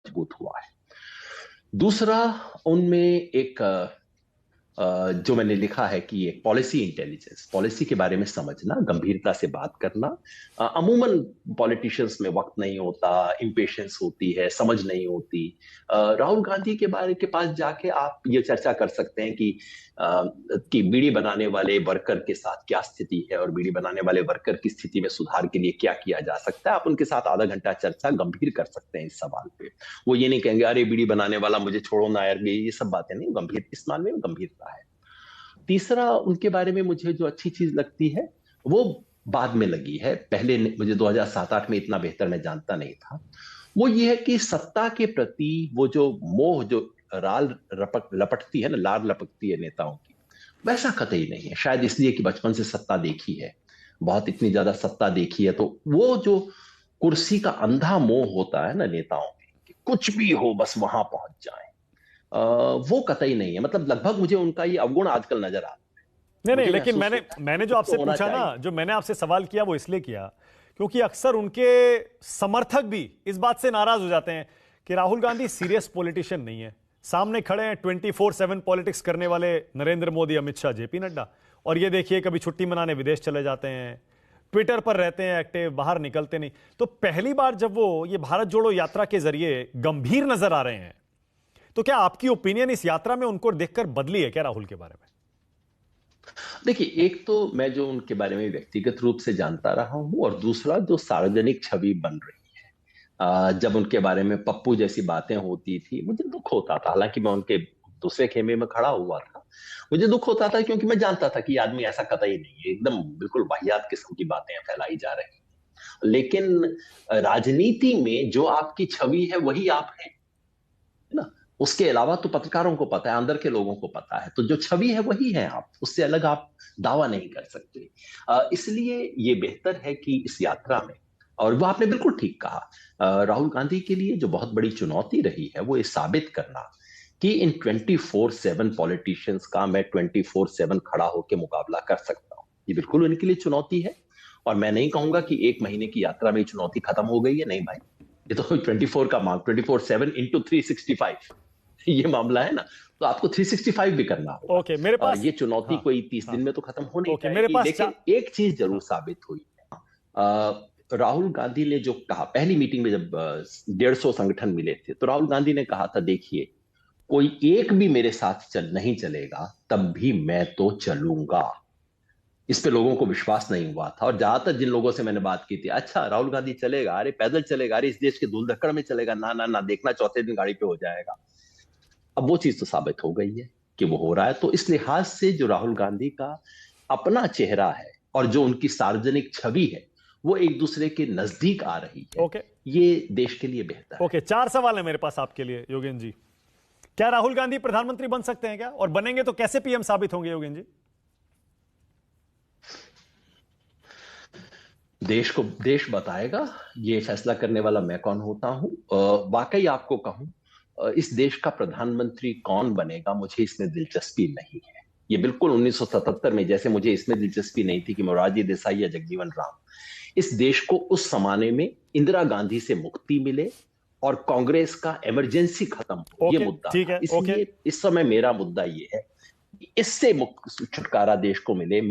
मजबूत हुआ है। दूसरा, उनमें एक जो मैंने लिखा है कि एक पॉलिसी इंटेलिजेंस, पॉलिसी के बारे में समझना, गंभीरता से बात करना। अमूमन पॉलिटिशियंस में वक्त नहीं होता, इम्पेशंस होती है, समझ नहीं होती। राहुल गांधी के बारे के पास जाके आप ये चर्चा कर सकते हैं कि बीड़ी बनाने वाले वर्कर के साथ क्या स्थिति है और बीड़ी बनाने वाले वर्कर की स्थिति में सुधार के लिए क्या किया जा सकता है। आप उनके साथ आधा घंटा चर्चा गंभीर कर सकते हैं इस सवाल पे। वो ये नहीं कहेंगे अरे बीड़ी बनाने वाला मुझे छोड़ो ना यार, ये सब बातें नहीं। गंभीर, इस मामले में गंभीरता है। तीसरा, उनके बारे में मुझे जो अच्छी चीज लगती है वो बाद में लगी है, पहले मुझे 2007-8 में इतना बेहतर मैं जानता नहीं था। वो ये है कि सत्ता के प्रति वो जो मोह, जो राल लपटती है ना, लार लपकती है नेताओं की, वैसा कतई नहीं है। शायद इसलिए कि बचपन से सत्ता देखी है, बहुत इतनी ज्यादा सत्ता देखी है, तो वो जो कुर्सी का अंधा मोह होता है ना नेताओं में, कि कुछ भी हो बस वहां पहुंच जाए, वो कतई नहीं है। मतलब लगभग मुझे उनका ये अवगुण आजकल नजर आता है। नहीं नहीं, मुझे लेकिन महसूस मैंने होता है मैंने कि जो कुछ आपसे तो होना पूछा ना, चाहिए। जो मैंने आपसे सवाल किया वो इसलिए किया क्योंकि अक्सर उनके समर्थक भी इस बात से नाराज हो जाते हैं कि राहुल गांधी सीरियस पॉलिटिशियन नहीं है। सामने खड़े हैं 24/7 पॉलिटिक्स करने वाले नरेंद्र मोदी, अमित शाह, जेपी नड्डा, और ये देखिए कभी छुट्टी मनाने विदेश चले जाते हैं, ट्विटर पर रहते हैं एक्टिव, बाहर निकलते नहीं। तो पहली बार जब वो ये भारत जोड़ो यात्रा के जरिए गंभीर नजर आ रहे हैं, तो क्या आपकी ओपिनियन इस यात्रा में उनको देखकर बदली है क्या राहुल के बारे में? देखिए, एक तो मैं जो उनके बारे में व्यक्तिगत रूप से जानता रहा हूं, और दूसरा जो सार्वजनिक छवि बन रही है। जब उनके बारे में पप्पू जैसी बातें होती थी मुझे दुख होता था। हालांकि मैं उनके दूसरे खेमे में खड़ा हुआ था, मुझे दुख होता था क्योंकि मैं जानता था कि ये आदमी ऐसा कतई नहीं है, एकदम बिल्कुल वाहियात किस्म की बातें फैलाई जा रही हैं। लेकिन राजनीति में जो आपकी छवि है वही आप हैं, है ना। उसके अलावा तो पत्रकारों को पता है, अंदर के लोगों को पता है, तो जो छवि है वही है आप, उससे अलग आप दावा नहीं कर सकते। इसलिए ये बेहतर है कि इस यात्रा में, और वो आपने बिल्कुल ठीक कहा, राहुल गांधी के लिए जो बहुत बड़ी चुनौती रही है वो ये साबित करना कि इन 24/7 पॉलिटिशियंस का मैं 24/7 खड़ा होकर मुकाबला कर सकता हूं। ये बिल्कुल उनके लिए चुनौती है। और मैं नहीं कहूंगा कि एक महीने की यात्रा में चुनौती खत्म हो गई है, नहीं भाई। ये तो 24 का मांग, 24/7 इंटू 365 ये मामला है ना। तो आपको 365 भी करना होगा। ओके, मेरे पास, ये चुनौती हाँ कोई 30 हाँ, दिन में तो खत्म हो नहीं ओके, मेरे जाएगी, पास लेकिन एक चीज जरूर हाँ, साबित हुई है। राहुल गांधी ने जो कहा पहली मीटिंग में, जब 150 संगठन मिले थे, तो राहुल गांधी ने कहा था, देखिए कोई एक भी मेरे साथ नहीं चलेगा तब भी मैं तो चलूंगा। इस पे लोगों को विश्वास नहीं हुआ था, और ज्यादातर जिन लोगों से मैंने बात की थी, अच्छा राहुल गांधी चलेगा, अरे पैदल चलेगा, अरे इस देश के धूल धक्कड़ में चलेगा, ना ना ना, देखना चौथे दिन गाड़ी पे हो जाएगा। अब वो चीज तो साबित हो गई है कि वो हो रहा है। तो इस लिहाज से जो राहुल गांधी का अपना चेहरा है और जो उनकी सार्वजनिक छवि है, वो एक दूसरे के नजदीक आ रही है। ओके ये देश के लिए बेहतर है। ओके, 4 सवाल है मेरे पास आपके लिए योगेन जी। क्या राहुल गांधी प्रधानमंत्री बन सकते हैं क्या, और बनेंगे तो कैसे पीएम साबित होंगे योगेन जी? देश बताएगा, ये फैसला करने वाला मैं कौन होता हूं। वाकई आपको कहूं, इस देश का प्रधानमंत्री कौन बनेगा मुझे इसमें दिलचस्पी नहीं है। ये बिल्कुल 1977 में जैसे मुझे इसमें दिलचस्पी नहीं थी कि मोरारजी देसाई या जगजीवन राम। इस देश को उस जमाने में इंदिरा गांधी से मुक्ति मिले और कांग्रेस का इमरजेंसी खत्म हो, ये ओके, मुद्दा ठीक था। है, ओके। इसलिए इस समय मेरा मुद्दा ये है कि इससे मुक्त छुटकारा देश को मिले।